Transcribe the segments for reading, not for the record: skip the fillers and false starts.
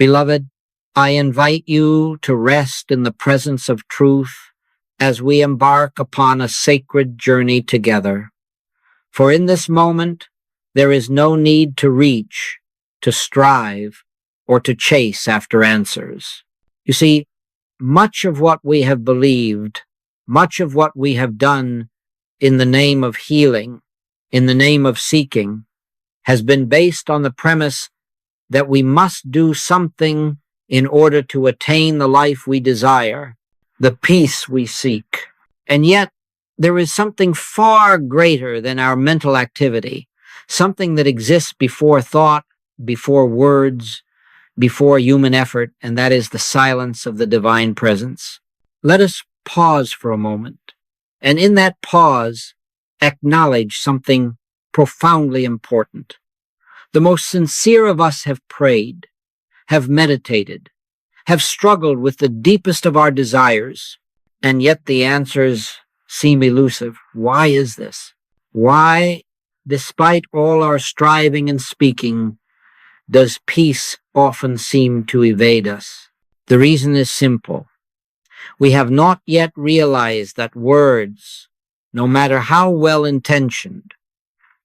Beloved, I invite you to rest in the presence of truth as we embark upon a sacred journey together. For in this moment, there is no need to reach, to strive, or to chase after answers. You see, much of what we have believed, much of what we have done in the name of healing, in the name of seeking, has been based on the premise that we must do something in order to attain the life we desire, the peace we seek. And yet, there is something far greater than our mental activity, something that exists before thought, before words, before human effort, and that is the silence of the divine presence. Let us pause for a moment, and in that pause, acknowledge something profoundly important. The most sincere of us have prayed, have meditated, have struggled with the deepest of our desires, and yet the answers seem elusive. Why is this? Why, despite all our striving and speaking, does peace often seem to evade us? The reason is simple. We have not yet realized that words, no matter how well-intentioned,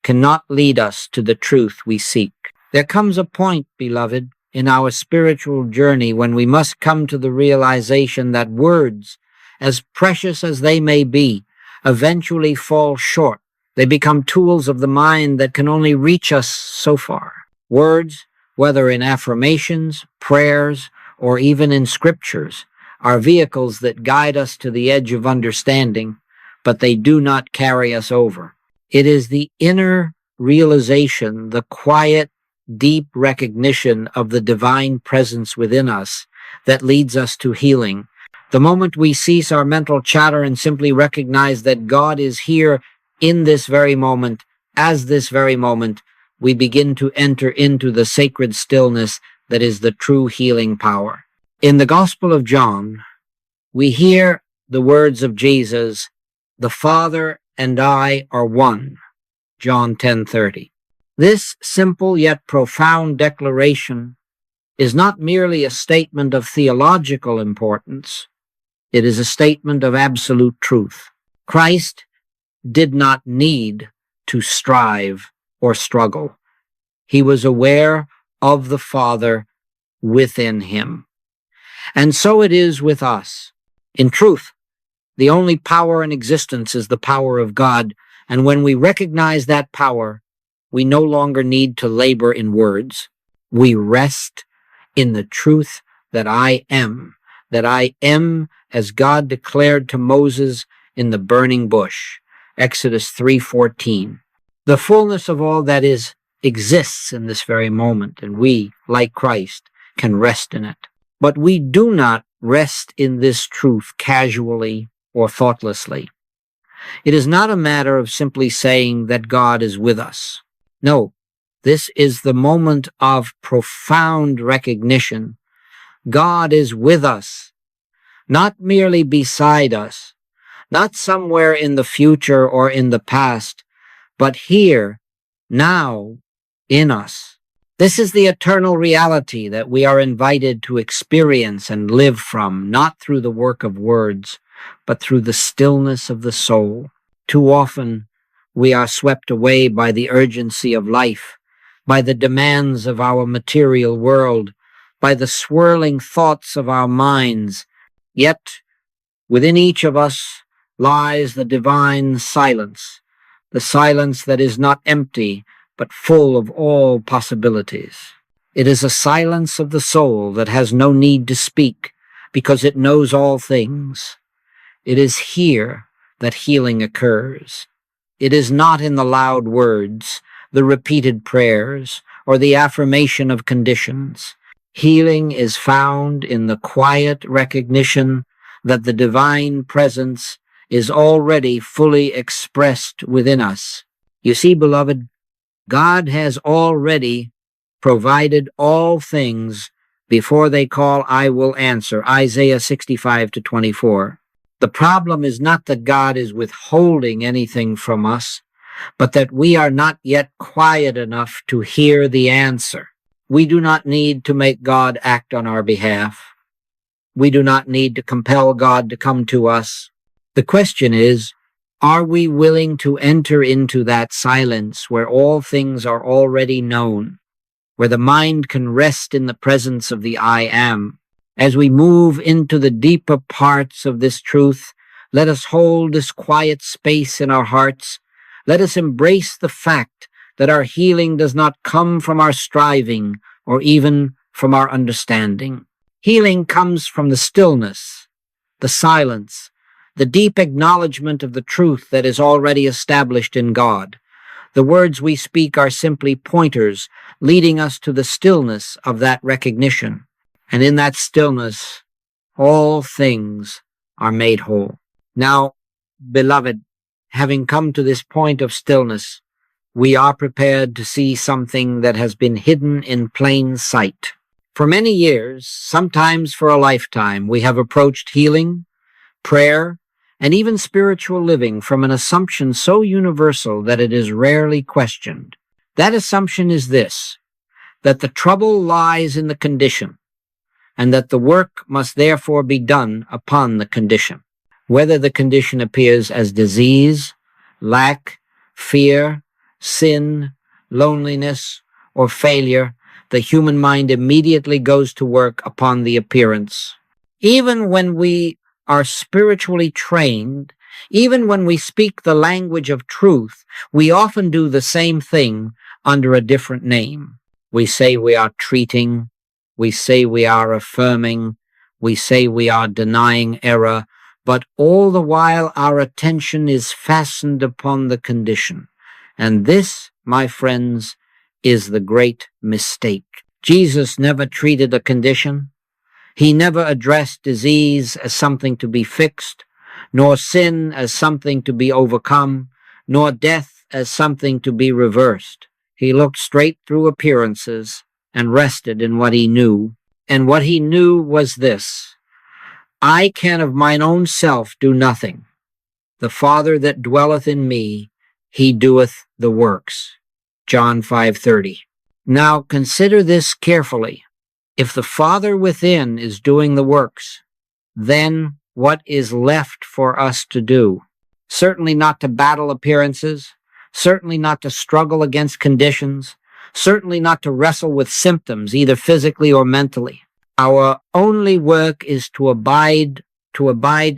cannot lead us to the truth we seek. There comes a point, beloved, in our spiritual journey when we must come to the realization that words, as precious as they may be, eventually fall short. They become tools of the mind that can only reach us so far. Words, whether in affirmations, prayers, or even in scriptures, are vehicles that guide us to the edge of understanding, but they do not carry us over. It is the inner realization, the quiet, deep recognition of the divine presence within us that leads us to healing. The moment we cease our mental chatter and simply recognize that God is here in this very moment, as this very moment, we begin to enter into the sacred stillness that is the true healing power. In the Gospel of John, we hear the words of Jesus, "The Father and I are one," John 10:30. This simple yet profound declaration is not merely a statement of theological importance. It is a statement of absolute truth. Christ did not need to strive or struggle. He was aware of the Father within him. And so it is with us. In truth, the only power in existence is the power of God, and when we recognize that power, we no longer need to labor in words. We rest in the truth that I am as God declared to Moses in the burning bush, Exodus 3:14. The fullness of all that is exists in this very moment, and we, like Christ, can rest in it. But we do not rest in this truth casually or thoughtlessly. It is not a matter of simply saying that God is with us. No, this is the moment of profound recognition. God is with us, not merely beside us, not somewhere in the future or in the past, but here, now, in us. This is the eternal reality that we are invited to experience and live from, not through the work of words, but through the stillness of the soul. Too often, we are swept away by the urgency of life, by the demands of our material world, by the swirling thoughts of our minds. Yet, within each of us lies the divine silence, the silence that is not empty, but full of all possibilities. It is a silence of the soul that has no need to speak, because it knows all things. It is here that healing occurs. It is not in the loud words, the repeated prayers, or the affirmation of conditions. Healing is found in the quiet recognition that the divine presence is already fully expressed within us. You see, beloved, God has already provided all things before they call, I will answer, Isaiah 65:24. The problem is not that God is withholding anything from us, but that we are not yet quiet enough to hear the answer. We do not need to make God act on our behalf. We do not need to compel God to come to us. The question is, are we willing to enter into that silence where all things are already known, where the mind can rest in the presence of the I Am? As we move into the deeper parts of this truth, let us hold this quiet space in our hearts. Let us embrace the fact that our healing does not come from our striving or even from our understanding. Healing comes from the stillness, the silence, the deep acknowledgement of the truth that is already established in God. The words we speak are simply pointers leading us to the stillness of that recognition. And in that stillness, all things are made whole. Now, beloved, having come to this point of stillness, we are prepared to see something that has been hidden in plain sight. For many years, sometimes for a lifetime, we have approached healing, prayer, and even spiritual living from an assumption so universal that it is rarely questioned. That assumption is this, that the trouble lies in the condition, and that the work must therefore be done upon the condition. Whether the condition appears as disease, lack, fear, sin, loneliness, or failure, the human mind immediately goes to work upon the appearance. Even when we are spiritually trained, even when we speak the language of truth, we often do the same thing under a different name. We say we are treating, we say we are affirming, we say we are denying error, but all the while our attention is fastened upon the condition. And this, my friends, is the great mistake. Jesus never treated a condition. He never addressed disease as something to be fixed, nor sin as something to be overcome, nor death as something to be reversed. He looked straight through appearances and rested in what he knew. And what he knew was this: I can of mine own self do nothing. The Father that dwelleth in me, he doeth the works. John 5:30. Now consider this carefully. If the Father within is doing the works, then what is left for us to do? Certainly not to battle appearances, certainly not to struggle against conditions, certainly not to wrestle with symptoms, either physically or mentally. Our only work is to abide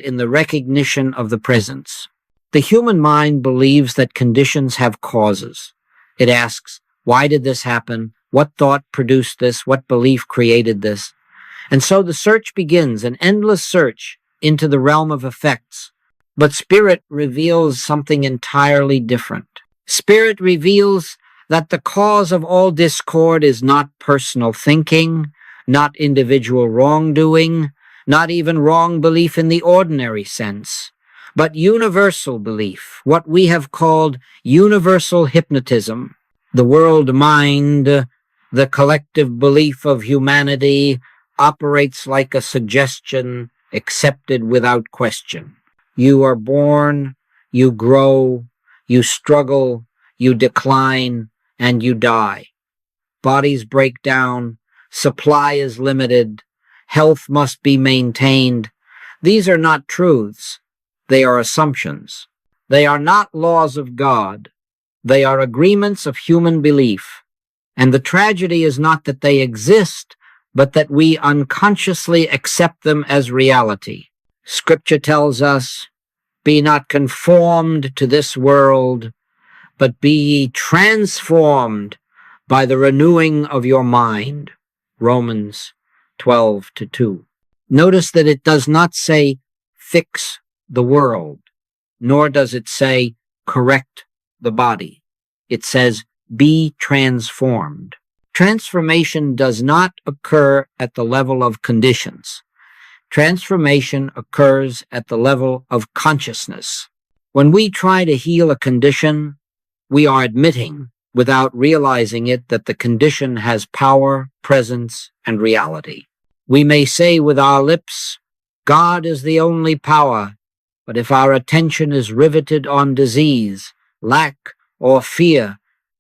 in the recognition of the presence. The human mind believes that conditions have causes. It asks, why did this happen? What thought produced this? What belief created this? And so the search begins, an endless search into the realm of effects. But Spirit reveals something entirely different. Spirit reveals that the cause of all discord is not personal thinking, not individual wrongdoing, not even wrong belief in the ordinary sense, but universal belief, what we have called universal hypnotism. The world mind, the collective belief of humanity, operates like a suggestion accepted without question. You are born, you grow, you struggle, you decline, and you die. Bodies break down, supply is limited, health must be maintained. These are not truths. They are assumptions. They are not laws of God. They are agreements of human belief. And the tragedy is not that they exist, but that we unconsciously accept them as reality. Scripture tells us, be not conformed to this world, but be ye transformed by the renewing of your mind. Romans 12:2. Notice that it does not say fix the world, nor does it say correct the body. It says be transformed. Transformation does not occur at the level of conditions. Transformation occurs at the level of consciousness. When we try to heal a condition, we are admitting, without realizing it, that the condition has power, presence, and reality. We may say with our lips, God is the only power, but if our attention is riveted on disease, lack, or fear,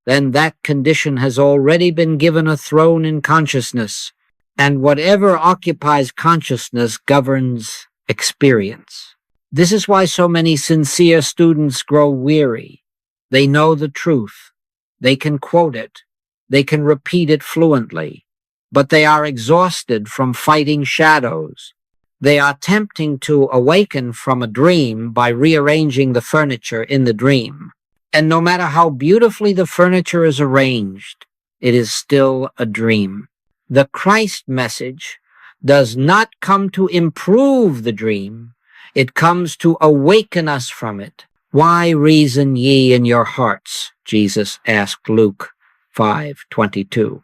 then that condition has already been given a throne in consciousness, and whatever occupies consciousness governs experience. This is why so many sincere students grow weary. They know the truth. They can quote it. They can repeat it fluently. But they are exhausted from fighting shadows. They are attempting to awaken from a dream by rearranging the furniture in the dream. And no matter how beautifully the furniture is arranged, it is still a dream. The Christ message does not come to improve the dream. It comes to awaken us from it. Why reason ye in your hearts? Jesus asked Luke 5:22.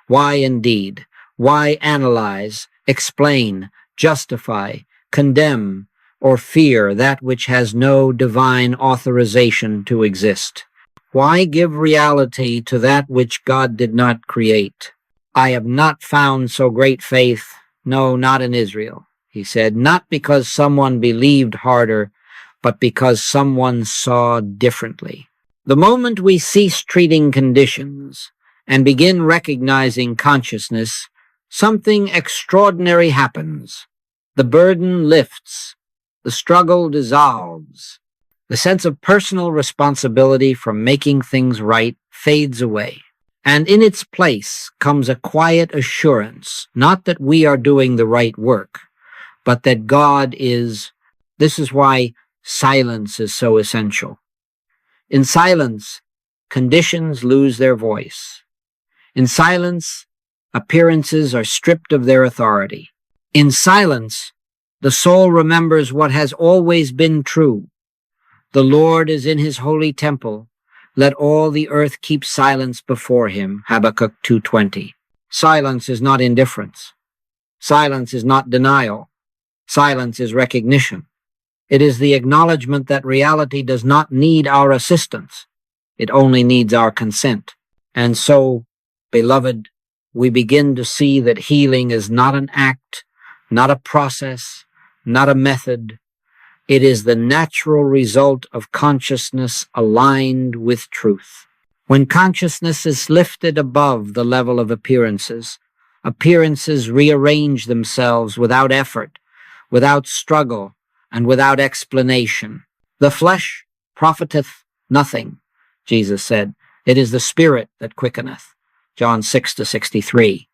Why indeed? Why analyze, explain, justify, condemn, or fear that which has no divine authorization to exist? Why give reality to that which God did not create? I have not found so great faith, no, not in Israel, he said, not because someone believed harder, but because someone saw differently. The moment we cease treating conditions and begin recognizing consciousness, something extraordinary happens. The burden lifts. The struggle dissolves. The sense of personal responsibility for making things right fades away. And in its place comes a quiet assurance, not that we are doing the right work, but that God is. This is why silence is so essential. In silence, conditions lose their voice. In silence, appearances are stripped of their authority. In silence, the soul remembers what has always been true. The Lord is in his holy temple. Let all the earth keep silence before him. Habakkuk 2:20. Silence is not indifference. Silence is not denial. Silence is recognition. It is the acknowledgement that reality does not need our assistance. It only needs our consent. And so, beloved, we begin to see that healing is not an act, not a process, not a method. It is the natural result of consciousness aligned with truth. When consciousness is lifted above the level of appearances, appearances rearrange themselves without effort, without struggle, and without explanation. The flesh profiteth nothing, Jesus said. It is the spirit that quickeneth. John 6:63.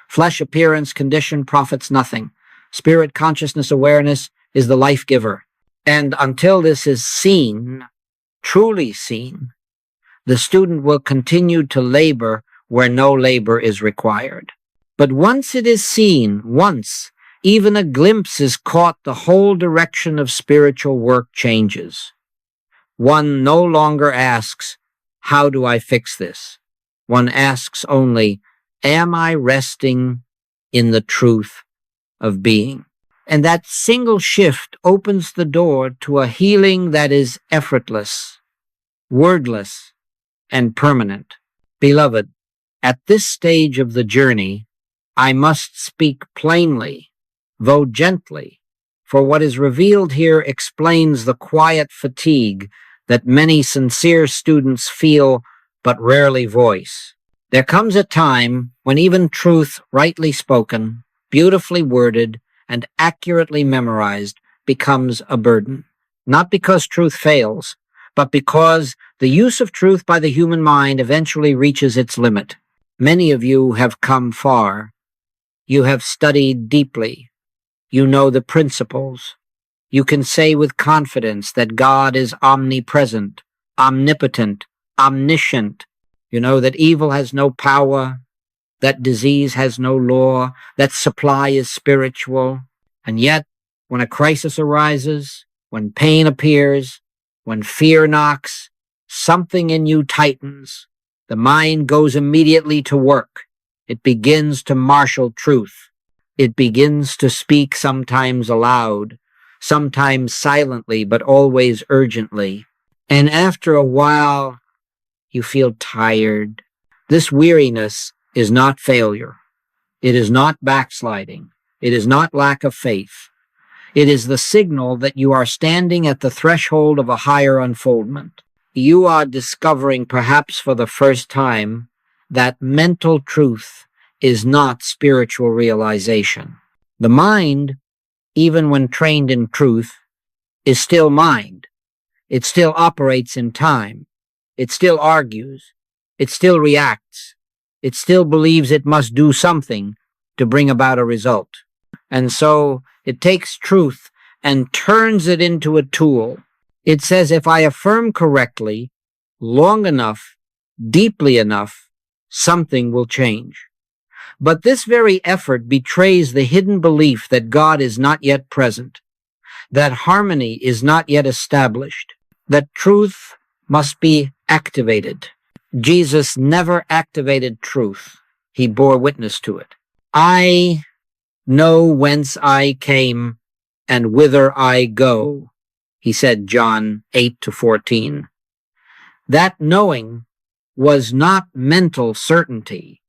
Flesh appearance condition profits nothing. Spirit consciousness awareness is the life giver. And until this is seen, truly seen, the student will continue to labor where no labor is required. But once it is seen, once even a glimpse is caught, the whole direction of spiritual work changes. One no longer asks, how do I fix this? One asks only, am I resting in the truth of being? And that single shift opens the door to a healing that is effortless, wordless, and permanent. Beloved, at this stage of the journey, I must speak plainly, though gently, for what is revealed here explains the quiet fatigue that many sincere students feel but rarely voice. There comes a time when even truth rightly spoken, beautifully worded, and accurately memorized becomes a burden. Not because truth fails, but because the use of truth by the human mind eventually reaches its limit. Many of you have come far. You have studied deeply. You know the principles. You can say with confidence that God is omnipresent, omnipotent, omniscient. You know that evil has no power, that disease has no law, that supply is spiritual. And yet, when a crisis arises, when pain appears, when fear knocks, something in you tightens. The mind goes immediately to work. It begins to marshal truth. It begins to speak sometimes aloud, sometimes silently, but always urgently. And after a while, you feel tired. This weariness is not failure. It is not backsliding. It is not lack of faith. It is the signal that you are standing at the threshold of a higher unfoldment. you are discovering, perhaps for the first time, that mental truth is not spiritual realization. The mind, even when trained in truth, is still mind. It still operates in time. It still argues. It still reacts. It still believes it must do something to bring about a result. And so it takes truth and turns it into a tool. It says, if I affirm correctly, long enough, deeply enough, something will change. But this very effort betrays the hidden belief that God is not yet present, that harmony is not yet established, that truth must be activated. Jesus never activated truth. He bore witness to it. I know whence I came and whither I go, he said, John 8-14. That knowing was not mental certainty.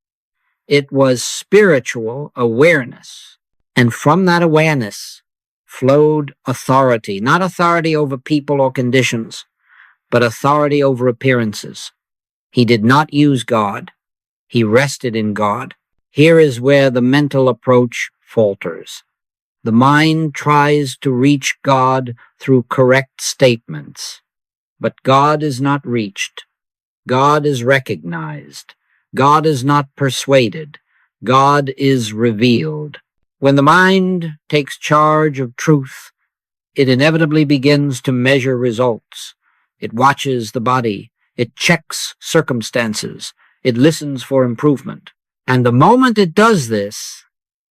It was spiritual awareness. And from that awareness flowed authority, not authority over people or conditions, but authority over appearances. He did not use God. He rested in God. Here is where the mental approach falters. The mind tries to reach God through correct statements, but God is not reached. God is recognized. God is not persuaded. God is revealed. When the mind takes charge of truth, it inevitably begins to measure results. It watches the body. It checks circumstances. It listens for improvement. And the moment it does this,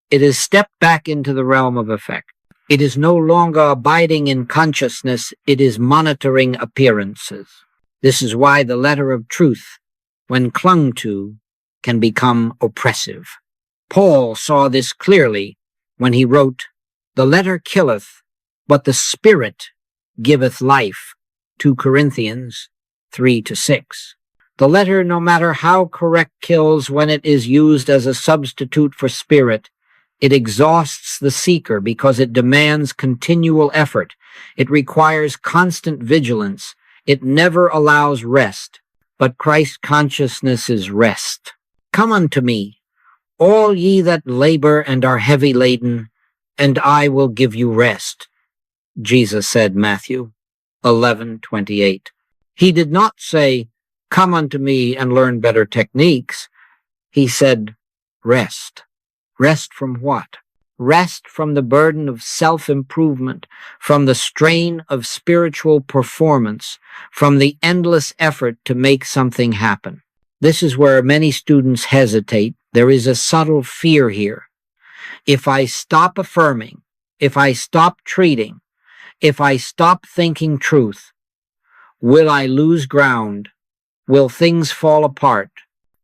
it is stepped back into the realm of effect. It is no longer abiding in consciousness. It is monitoring appearances. This is why the letter of truth, when clung to, can become oppressive. Paul saw this clearly when he wrote, "The letter killeth, but the Spirit giveth life." 2 Corinthians 3-6. The letter, no matter how correct, kills when it is used as a substitute for spirit. It exhausts the seeker because it demands continual effort. It requires constant vigilance. It never allows rest. But Christ consciousness is rest. Come unto me, all ye that labor and are heavy laden, and I will give you rest, Jesus said, Matthew 11:28. He did not say, come unto me and learn better techniques. He said, rest. Rest from what? Rest from the burden of self-improvement, from the strain of spiritual performance, from the endless effort to make something happen. This is where many students hesitate. There is a subtle fear here. If I stop affirming, if I stop treating, if I stop thinking truth, will I lose ground? Will things fall apart?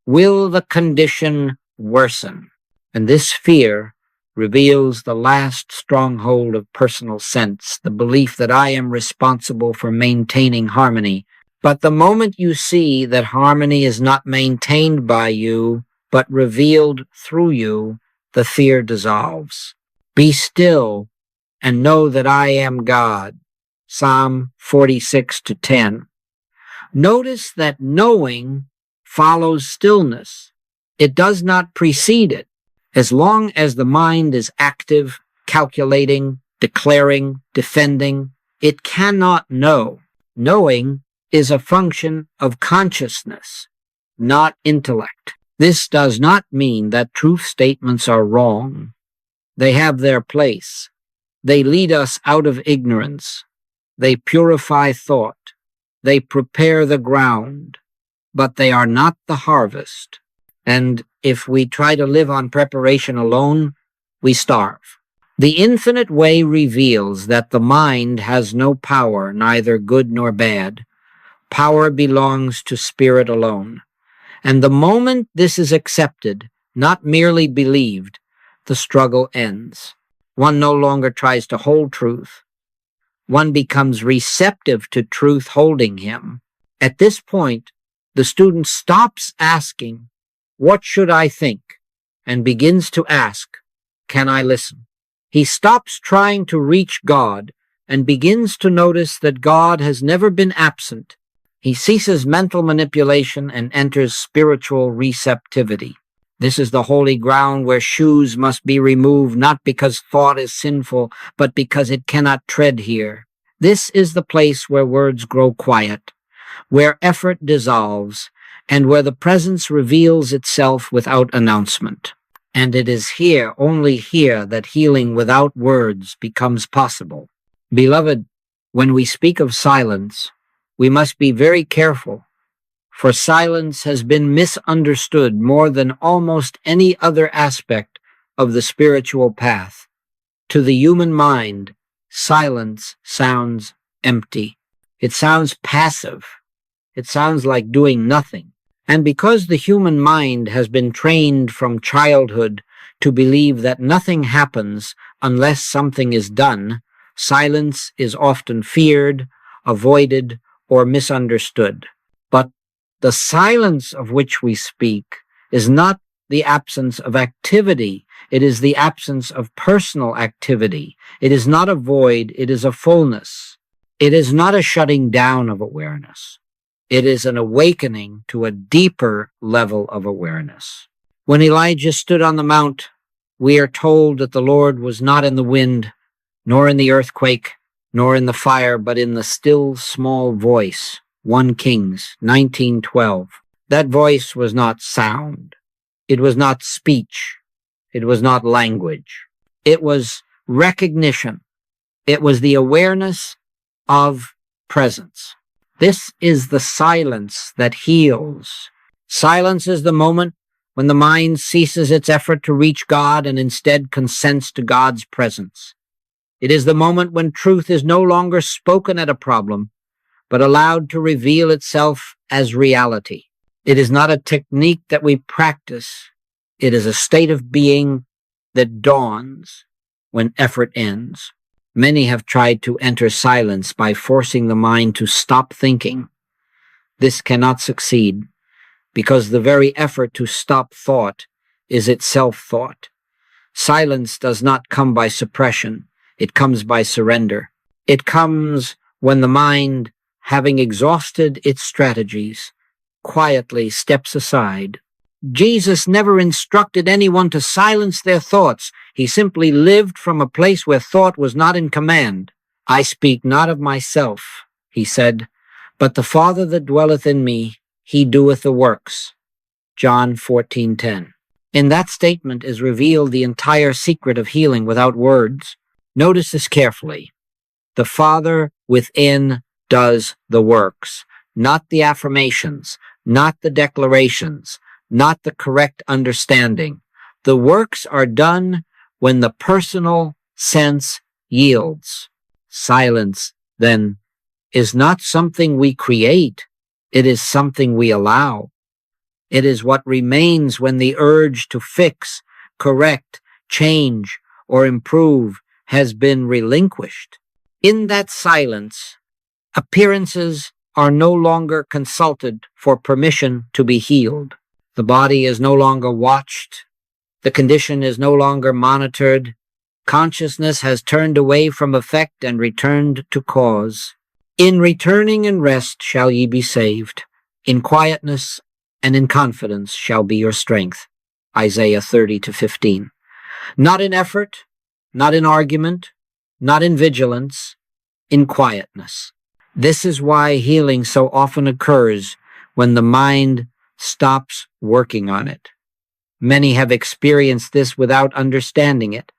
Will the condition worsen? And this fear reveals the last stronghold of personal sense, the belief that I am responsible for maintaining harmony. But the moment you see that harmony is not maintained by you, but revealed through you, the fear dissolves. Be still and know that I am God. Psalm 46-10. Notice that knowing follows stillness. It does not precede it. As long as the mind is active, calculating, declaring, defending, it cannot know. Knowing is a function of consciousness, not intellect. This does not mean that truth statements are wrong. They have their place. They lead us out of ignorance. They purify thought. They prepare the ground, but they are not the harvest. And if we try to live on preparation alone, we starve. The infinite way reveals that the mind has no power, neither good nor bad. Power belongs to spirit alone. And the moment this is accepted, not merely believed, the struggle ends. One no longer tries to hold truth. One becomes receptive to truth holding him. At this point, the student stops asking, what should I think? And begins to ask, can I listen? He stops trying to reach God and begins to notice that God has never been absent. He ceases mental manipulation and enters spiritual receptivity. This is the holy ground where shoes must be removed, not because thought is sinful, but because it cannot tread here. This is the place where words grow quiet, where effort dissolves, and where the presence reveals itself without announcement. And it is here, only here, that healing without words becomes possible. Beloved, when we speak of silence, we must be very careful, for silence has been misunderstood more than almost any other aspect of the spiritual path. To the human mind, silence sounds empty. It sounds passive. It sounds like doing nothing. And because the human mind has been trained from childhood to believe that nothing happens unless something is done, silence is often feared, avoided, or misunderstood. But the silence of which we speak is not the absence of activity. It is the absence of personal activity. It is not a void. It is a fullness. It is not a shutting down of awareness. It is an awakening to a deeper level of awareness. When Elijah stood on the mount, we are told that the Lord was not in the wind, nor in the earthquake, nor in the fire, but in the still small voice. 1 Kings 19:12. That voice was not sound. It was not speech. It was not language. It was recognition. It was the awareness of presence. This is the silence that heals. Silence is the moment when the mind ceases its effort to reach God and instead consents to God's presence. It is the moment when truth is no longer spoken at a problem, but allowed to reveal itself as reality. It is not a technique that we practice. It is a state of being that dawns when effort ends. Many have tried to enter silence by forcing the mind to stop thinking. This cannot succeed because the very effort to stop thought is itself thought. Silence does not come by suppression. It comes by surrender. It comes when the mind, having exhausted its strategies, quietly steps aside. Jesus never instructed anyone to silence their thoughts. He simply lived from a place where thought was not in command. I speak not of myself, he said, but the Father that dwelleth in me, he doeth the works. John 14:10. In that statement is revealed the entire secret of healing without words. Notice this carefully. The Father within does the works, not the affirmations, not the declarations, not the correct understanding. The works are done when the personal sense yields. Silence, then, is not something we create. It is something we allow. It is what remains when the urge to fix, correct, change, or improve has been relinquished. In that silence, appearances are no longer consulted for permission to be healed. The body is no longer watched. The condition is no longer monitored. Consciousness has turned away from effect and returned to cause. In returning and rest shall ye be saved. In quietness and in confidence shall be your strength. Isaiah 30-15. Not in effort, not in argument, not in vigilance, in quietness. This is why healing so often occurs when the mind stops working on it. Many have experienced this without understanding it.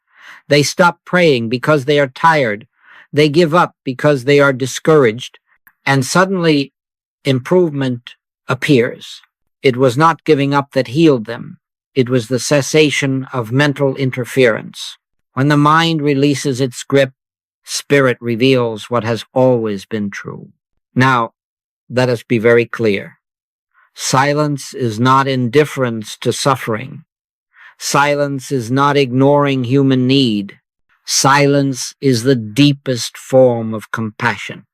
They stop praying because they are tired. They give up because they are discouraged. And suddenly, improvement appears. It was not giving up that healed them. It was the cessation of mental interference. When the mind releases its grip, spirit reveals what has always been true. Now, let us be very clear. Silence is not indifference to suffering. Silence is not ignoring human need. Silence is the deepest form of compassion,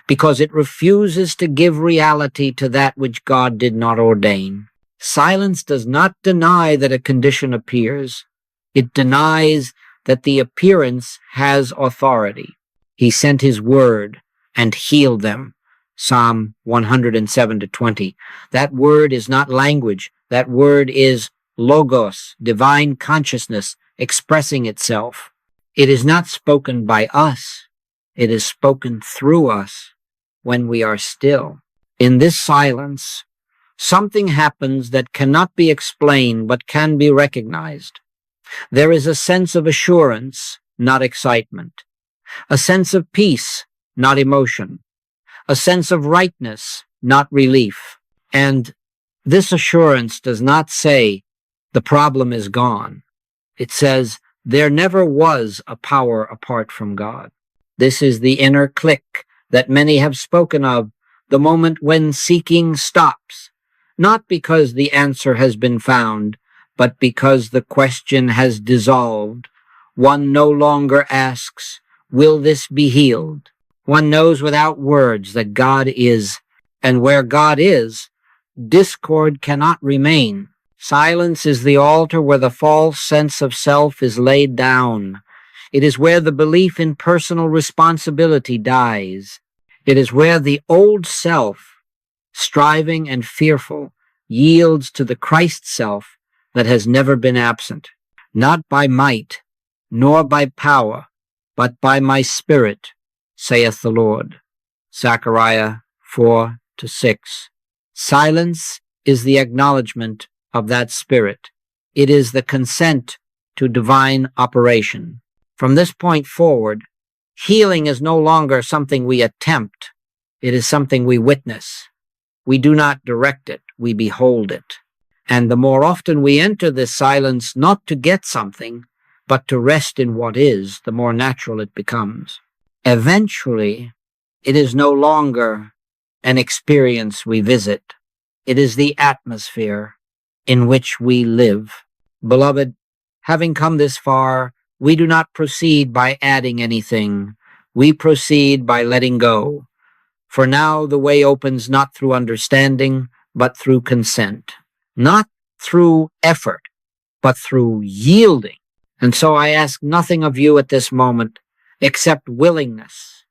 because it refuses to give reality to that which God did not ordain. Silence does not deny that a condition appears. It denies that the appearance has authority. He sent his word and healed them, Psalm 107-20. That word is not language. That word is logos, divine consciousness expressing itself. It is not spoken by us. It is spoken through us when we are still. In this silence, something happens that cannot be explained but can be recognized. There is a sense of assurance, not excitement. A sense of peace, not emotion. A sense of rightness, not relief. And this assurance does not say the problem is gone. It says there never was a power apart from God. This is the inner click that many have spoken of, the moment when seeking stops, not because the answer has been found, but because the question has dissolved. One no longer asks, will this be healed? One knows without words that God is, and where God is, discord cannot remain. Silence is the altar where the false sense of self is laid down. It is where the belief in personal responsibility dies. It is where the old self, striving and fearful, yields to the Christ self that has never been absent. Not by might, nor by power, but by my Spirit, saith the Lord. Zechariah 4-6. Silence is the acknowledgement of that Spirit. It is the consent to divine operation. From this point forward, healing is no longer something we attempt. It is something we witness. We do not direct it, we behold it. And the more often we enter this silence not to get something, but to rest in what is, the more natural it becomes. Eventually, it is no longer an experience we visit. It is the atmosphere in which we live. Beloved, having come this far, we do not proceed by adding anything. We proceed by letting go. For now the way opens not through understanding, but through consent. Not through effort, but through yielding. And so I ask nothing of you at this moment except willingness.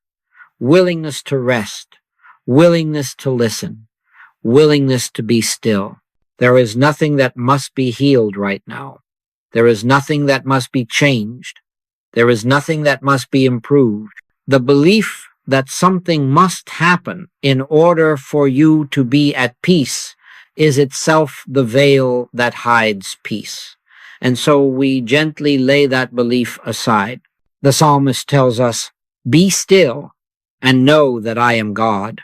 Willingness to rest. Willingness to listen. Willingness to be still. There is nothing that must be healed right now. There is nothing that must be changed. There is nothing that must be improved. The belief that something must happen in order for you to be at peace is itself the veil that hides peace. And so we gently lay that belief aside. The psalmist tells us, be still and know that I am God.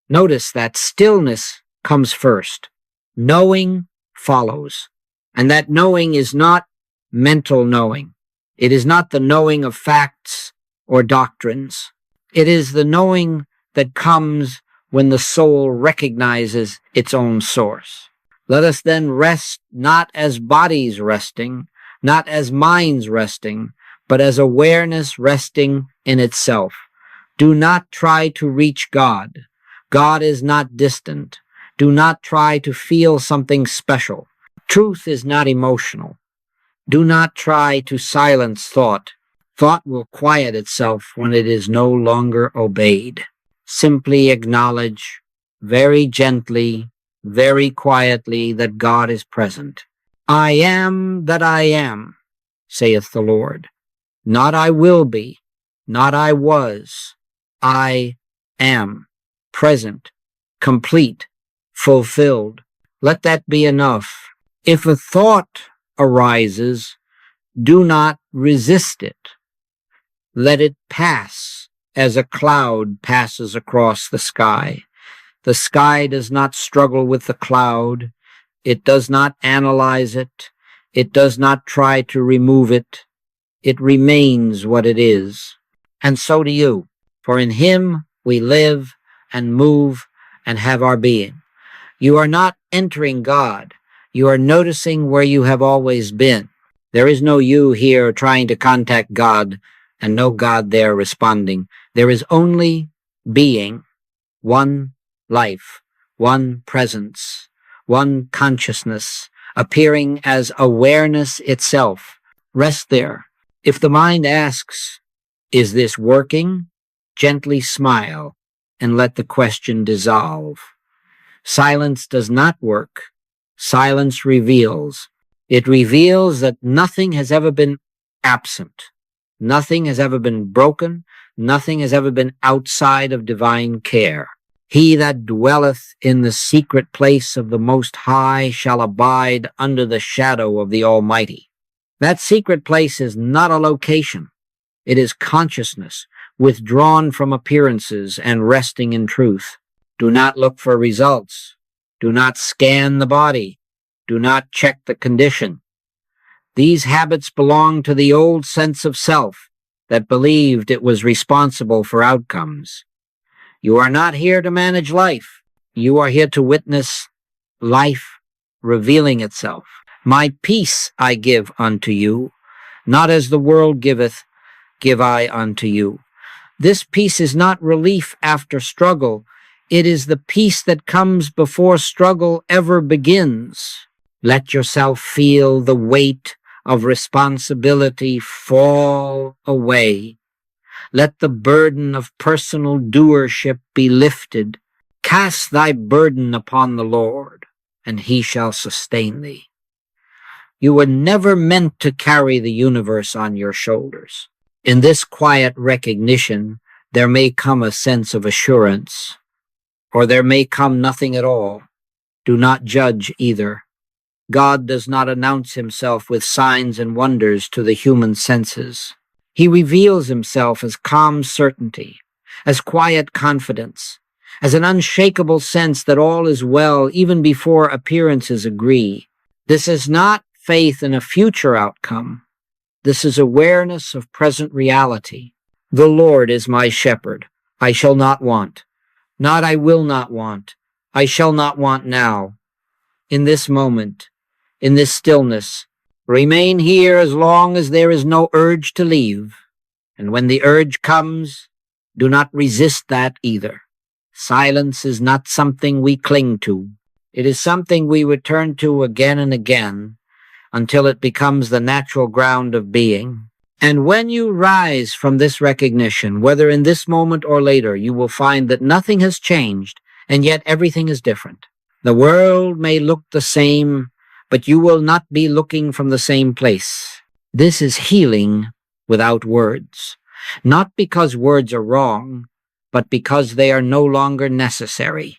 Notice that stillness comes first. Knowing follows. And that knowing is not mental knowing. It is not the knowing of facts or doctrines. It is the knowing that comes when the soul recognizes its own source. Let us then rest not as bodies resting, not as minds resting, but as awareness resting in itself. Do not try to reach God. God is not distant. Do not try to feel something special. Truth is not emotional. Do not try to silence thought. Thought will quiet itself when it is no longer obeyed. Simply acknowledge, very gently, very quietly, that God is present. I am that I am, saith the Lord. Not I will be, not I was. I am, present, complete, fulfilled. Let that be enough. If a thought arises, do not resist it. Let it pass as a cloud passes across the sky. The sky does not struggle with the cloud. It does not analyze it. It does not try to remove it. It remains what it is. And so do you. For in Him we live and move and have our being. You are not entering God. You are noticing where you have always been. There is no you here trying to contact God and no God there responding. There is only being, one life, one presence, one consciousness, appearing as awareness itself. Rest there. If the mind asks, is this working? Gently smile. and let the question dissolve. Silence does not work. Silence reveals. It reveals that nothing has ever been absent. Nothing has ever been broken. Nothing has ever been outside of divine care. He that dwelleth in the secret place of the Most High shall abide under the shadow of the Almighty. That secret place is not a location. It is consciousness, withdrawn from appearances and resting in truth. Do not look for results. Do not scan the body. Do not check the condition. These habits belong to the old sense of self that believed it was responsible for outcomes. You are not here to manage life. You are here to witness life revealing itself. My peace I give unto you, not as the world giveth, give I unto you. This peace is not relief after struggle. It is the peace that comes before struggle ever begins. Let yourself feel the weight of responsibility fall away. Let the burden of personal doership be lifted. Cast thy burden upon the Lord, and he shall sustain thee. You were never meant to carry the universe on your shoulders. In this quiet recognition, there may come a sense of assurance, or there may come nothing at all. Do not judge either. God does not announce himself with signs and wonders to the human senses. He reveals himself as calm certainty, as quiet confidence, as an unshakable sense that all is well even before appearances agree. This is not faith in a future outcome. This is awareness of present reality. The Lord is my shepherd. I shall not want. Not I will not want. I shall not want now. In this moment, in this stillness, remain here as long as there is no urge to leave. And when the urge comes, do not resist that either. Silence is not something we cling to. It is something we return to again and again until it becomes the natural ground of being. And when you rise from this recognition, whether in this moment or later, you will find that nothing has changed, and yet everything is different. The world may look the same, but you will not be looking from the same place. This is healing without words, not because words are wrong, but because they are no longer necessary.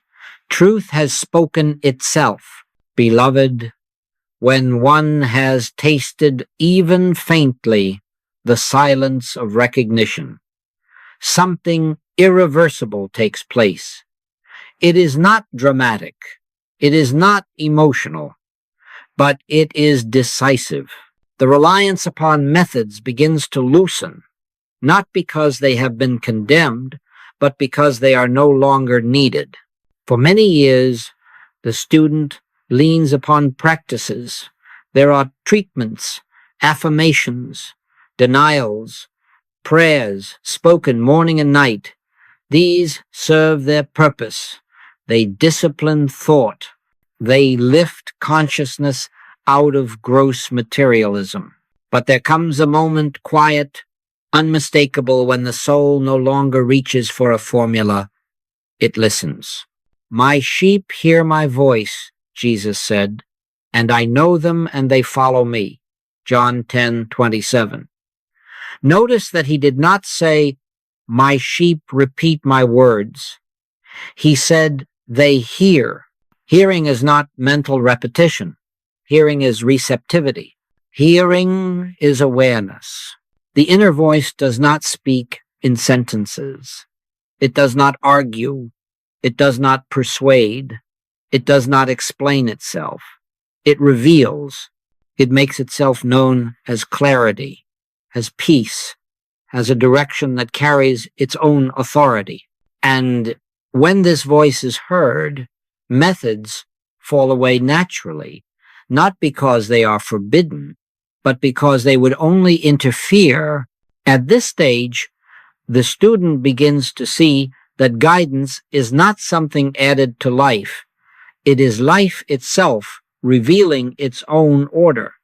Truth has spoken itself. Beloved, when one has tasted even faintly the silence of recognition, something irreversible takes place. It is not dramatic. It is not emotional, but it is decisive. The reliance upon methods begins to loosen, not because they have been condemned, but because they are no longer needed. For many years, the student leans upon practices. There are treatments, affirmations, denials, prayers spoken morning and night. These serve their purpose. They discipline thought. They lift consciousness out of gross materialism. But there comes a moment, quiet, unmistakable, when the soul no longer reaches for a formula. It listens. My sheep hear my voice, Jesus said, and I know them and they follow me. John 10:27. Notice that he did not say, my sheep repeat my words. He said, they hear. Hearing is not mental repetition. Hearing is receptivity. Hearing is awareness. The inner voice does not speak in sentences. It does not argue. It does not persuade. It does not explain itself. It reveals. It makes itself known as clarity, as peace, as a direction that carries its own authority. And when this voice is heard, methods fall away naturally, not because they are forbidden, but because they would only interfere. At this stage, the student begins to see that guidance is not something added to life. It is life itself revealing its own order.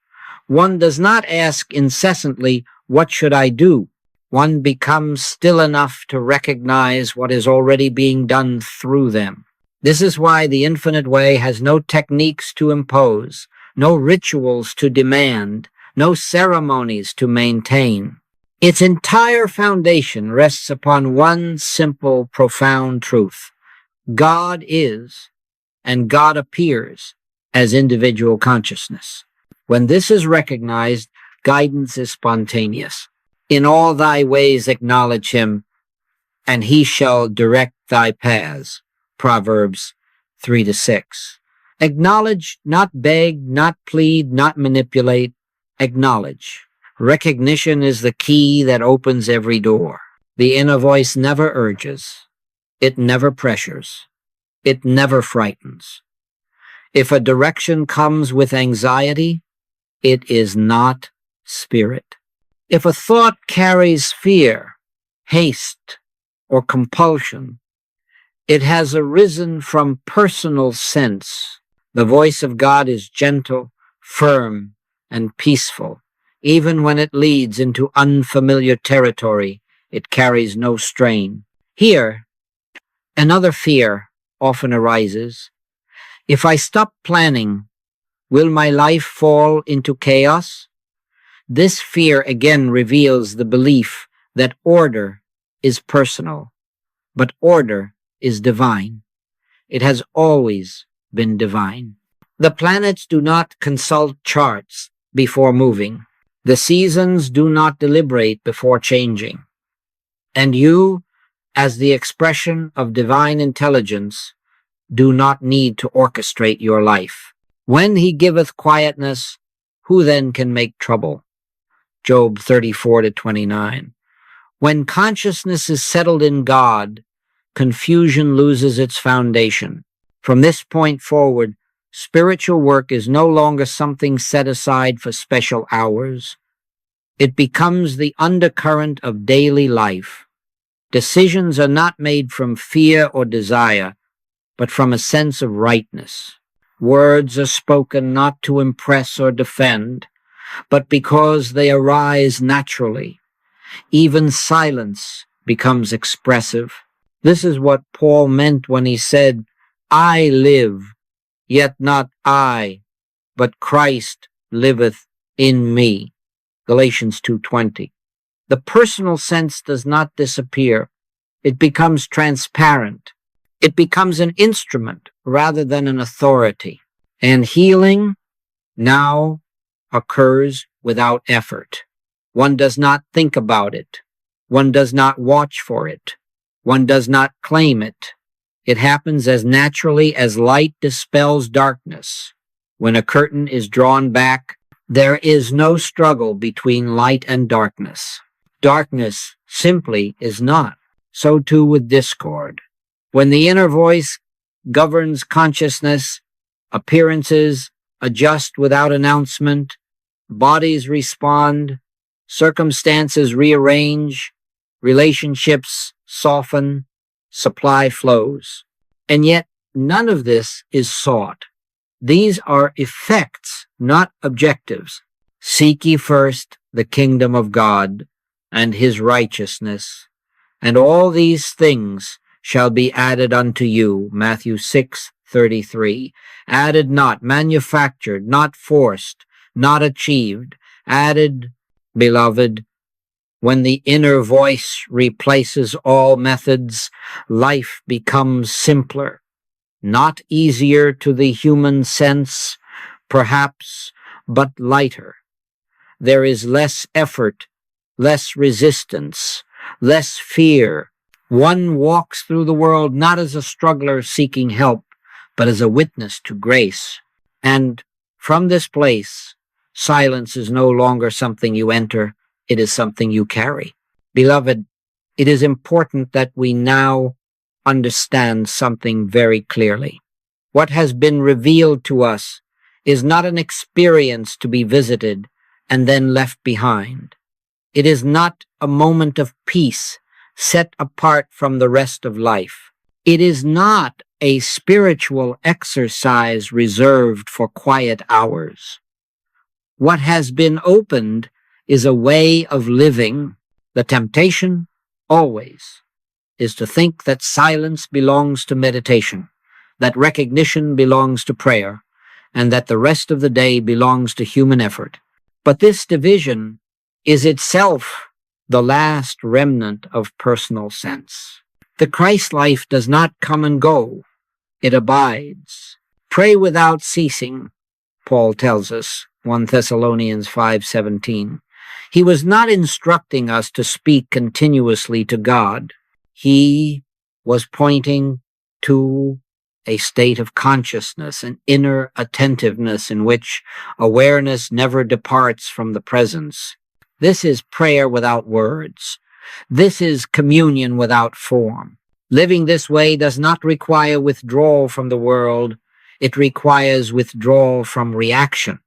One does not ask incessantly, what should I do? One becomes still enough to recognize what is already being done through them. This is why the infinite way has no techniques to impose, no rituals to demand, no ceremonies to maintain. Its entire foundation rests upon one simple, profound truth. God is, and God appears as individual consciousness. When this is recognized, guidance is spontaneous. In all thy ways acknowledge him, and he shall direct thy paths. Proverbs 3-6. Acknowledge, not beg, not plead, not manipulate. Acknowledge. Recognition is the key that opens every door. The inner voice never urges. It never pressures. It never frightens. If a direction comes with anxiety, it is not spirit. If a thought carries fear, haste, or compulsion, it has arisen from personal sense. The voice of God is gentle, firm, and peaceful. Even when it leads into unfamiliar territory, it carries no strain. Here, another fear often arises. If I stop planning, will my life fall into chaos? This fear again reveals the belief that order is personal, but order is divine. It has always been divine. The planets do not consult charts before moving. The seasons do not deliberate before changing. And you, as the expression of divine intelligence, do not need to orchestrate your life. When he giveth quietness, who then can make trouble? Job 34-29. When consciousness is settled in God, confusion loses its foundation. From this point forward, spiritual work is no longer something set aside for special hours. It becomes the undercurrent of daily life. Decisions are not made from fear or desire, but from a sense of rightness. Words are spoken not to impress or defend, but because they arise naturally. Even silence becomes expressive. This is what Paul meant when he said, I live, yet not I, but Christ liveth in me. Galatians 2:20. The personal sense does not disappear. It becomes transparent. It becomes an instrument rather than an authority. And healing now occurs without effort. One does not think about it. One does not watch for it. One does not claim it. It happens as naturally as light dispels darkness. When a curtain is drawn back, there is no struggle between light and darkness. Darkness simply is not. So too with discord. When the inner voice governs consciousness, appearances adjust without announcement, bodies respond, circumstances rearrange, relationships soften, supply flows. And yet none of this is sought. These are effects, not objectives. Seek ye first the kingdom of God and his righteousness, and all these things shall be added unto you. Matthew 6:33. Added not, manufactured, not forced, not achieved. Added, beloved, when the inner voice replaces all methods, life becomes simpler, not easier to the human sense, perhaps, but lighter. There is less effort, less resistance, less fear. One walks through the world not as a struggler seeking help, but as a witness to grace. And from this place, silence is no longer something you enter, it is something you carry. Beloved, it is important that we now understand something very clearly. What has been revealed to us is not an experience to be visited and then left behind. It is not a moment of peace set apart from the rest of life. It is not a spiritual exercise reserved for quiet hours. What has been opened is a way of living The temptation, always, is to think that silence belongs to meditation, that recognition belongs to prayer, and that the rest of the day belongs to human effort. But this division is itself the last remnant of personal sense. The Christ life does not come and go. It abides. Pray without ceasing, Paul tells us, 1 Thessalonians 5:17. He was not instructing us to speak continuously to God. He was pointing to a state of consciousness, an inner attentiveness in which awareness never departs from the presence. This is prayer without words. This is communion without form. Living this way does not require withdrawal from the world. It requires withdrawal from reaction.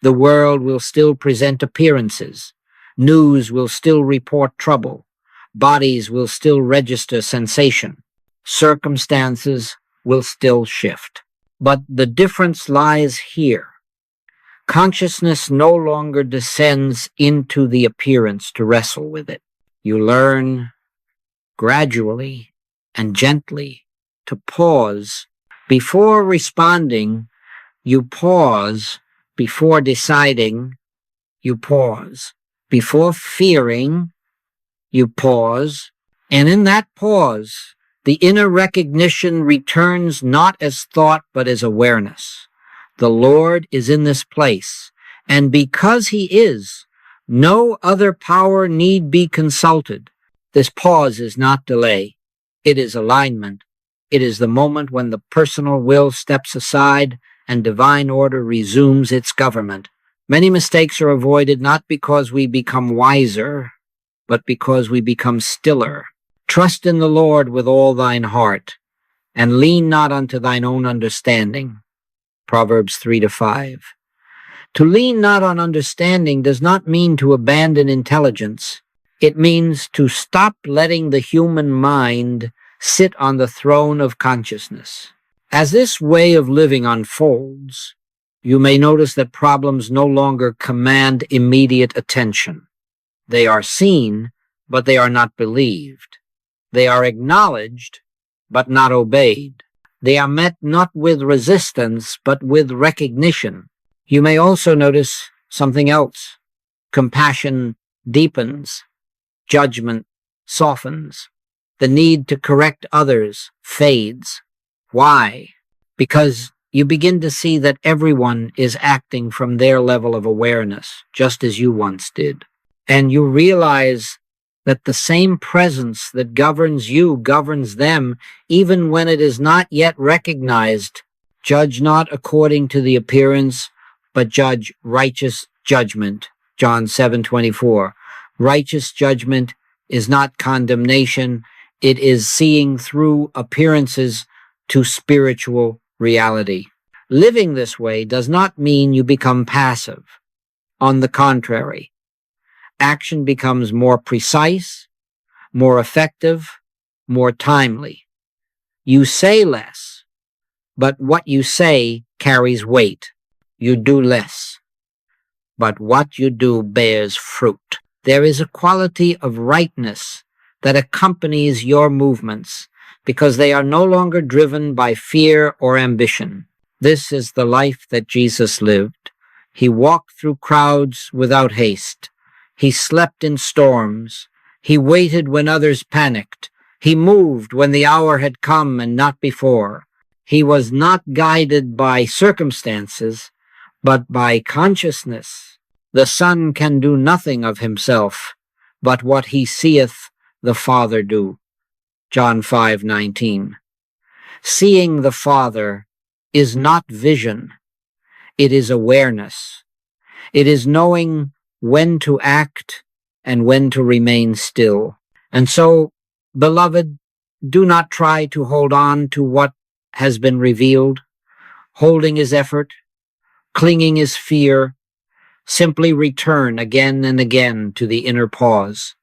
The world will still present appearances. News will still report trouble. Bodies will still register sensation. Circumstances will still shift. But the difference lies here. Consciousness no longer descends into the appearance to wrestle with it. You learn gradually and gently to pause. Before responding, you pause. Before deciding, you pause. Before fearing, you pause. And in that pause, the inner recognition returns not as thought but as awareness. The Lord is in this place, and because He is, no other power need be consulted. This pause is not delay. It is alignment. It is the moment when the personal will steps aside and divine order resumes its government. Many mistakes are avoided not because we become wiser, but because we become stiller. Trust in the Lord with all thine heart, and lean not unto thine own understanding. Proverbs 3-5. To lean not on understanding does not mean to abandon intelligence. It means to stop letting the human mind sit on the throne of consciousness. As this way of living unfolds, you may notice that problems no longer command immediate attention. They are seen, but they are not believed. They are acknowledged, but not obeyed. They are met not with resistance, but with recognition. You may also notice something else. Compassion deepens. Judgment softens. The need to correct others fades. Why? Because you begin to see that everyone is acting from their level of awareness, just as you once did. And you realize that the same presence that governs you governs them, even when it is not yet recognized. Judge not according to the appearance, but judge righteous judgment. John 7:24. Righteous judgment is not condemnation. It is seeing through appearances to spiritual reality. Living this way does not mean you become passive. On the contrary, action becomes more precise, more effective, more timely. You say less, but what you say carries weight. You do less, but what you do bears fruit. There is a quality of rightness that accompanies your movements because they are no longer driven by fear or ambition. This is the life that Jesus lived. He walked through crowds without haste. He slept in storms. He waited when others panicked. He moved when the hour had come and not before. He was not guided by circumstances, but by consciousness. The Son can do nothing of himself, but what he seeth the Father do. John 5:19. Seeing the Father is not vision. It is awareness. It is knowing when to act and when to remain still. And so, beloved, do not try to hold on to what has been revealed. Holding is effort. Clinging is fear. Simply return again and again to the inner pause.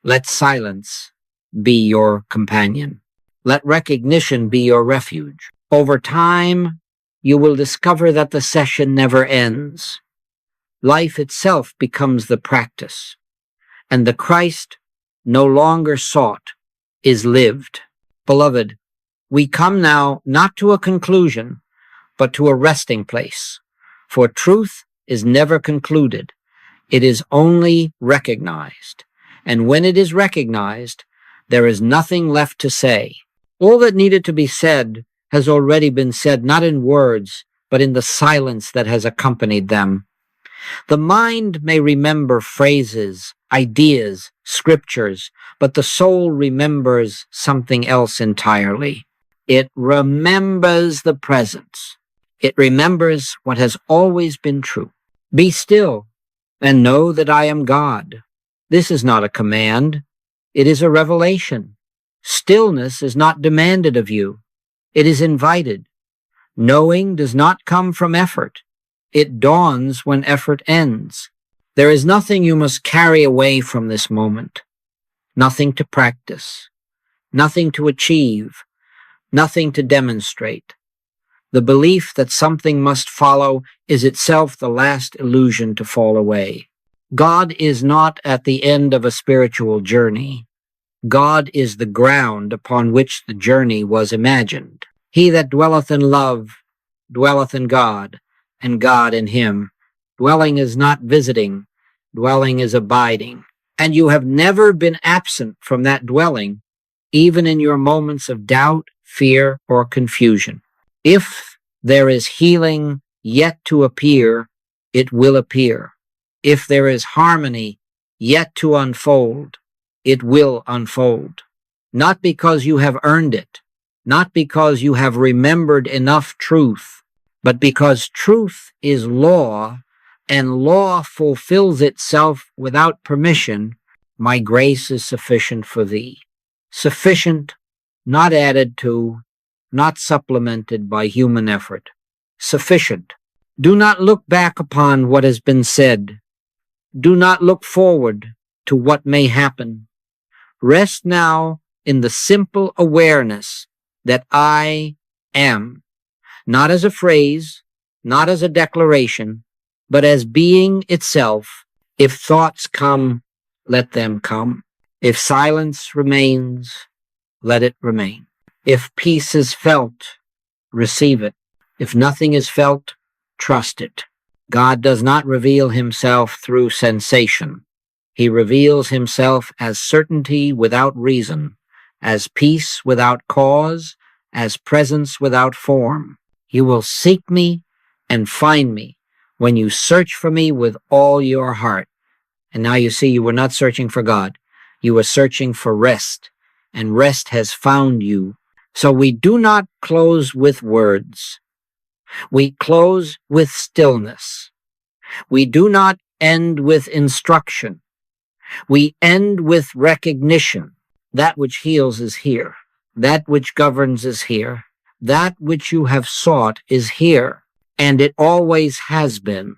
Let silence be your companion. Let recognition be your refuge. Over time, you will discover that the session never ends. Life itself becomes the practice. and the Christ no longer sought is lived. Beloved, we come now not to a conclusion, but to a resting place. For truth is never concluded. It is only recognized. And when it is recognized, there is nothing left to say. All that needed to be said has already been said, not in words, but in the silence that has accompanied them. The mind may remember phrases, ideas, scriptures, but the soul remembers something else entirely. It remembers the presence. It remembers what has always been true. Be still and know that I am God. This is not a command. It is a revelation. Stillness is not demanded of you. It is invited. Knowing does not come from effort. It dawns when effort ends. There is nothing you must carry away from this moment. Nothing to practice. Nothing to achieve. Nothing to demonstrate. The belief that something must follow is itself the last illusion to fall away. God is not at the end of a spiritual journey. God is the ground upon which the journey was imagined. He that dwelleth in love dwelleth in God, and God in him. Dwelling is not visiting, dwelling is abiding. And you have never been absent from that dwelling, even in your moments of doubt, fear, or confusion. If there is healing yet to appear, it will appear. If there is harmony yet to unfold, it will unfold. Not because you have earned it, not because you have remembered enough truth, but because truth is law, and law fulfills itself without permission. My grace is sufficient for thee. Sufficient, not added to, not supplemented by human effort. Sufficient. Do not look back upon what has been said. Do not look forward to what may happen. Rest now in the simple awareness that I am, not as a phrase, not as a declaration, but as being itself. If thoughts come, let them come. If silence remains, let it remain. If peace is felt, receive it. If nothing is felt, trust it. God does not reveal himself through sensation. He reveals himself as certainty without reason, as peace without cause, as presence without form. You will seek me and find me when you search for me with all your heart. And now you see you were not searching for God. You were searching for rest, and rest has found you. So we do not close with words. We close with stillness. We do not end with instruction. We end with recognition. That which heals is here. That which governs is here. That which you have sought is here, and it always has been.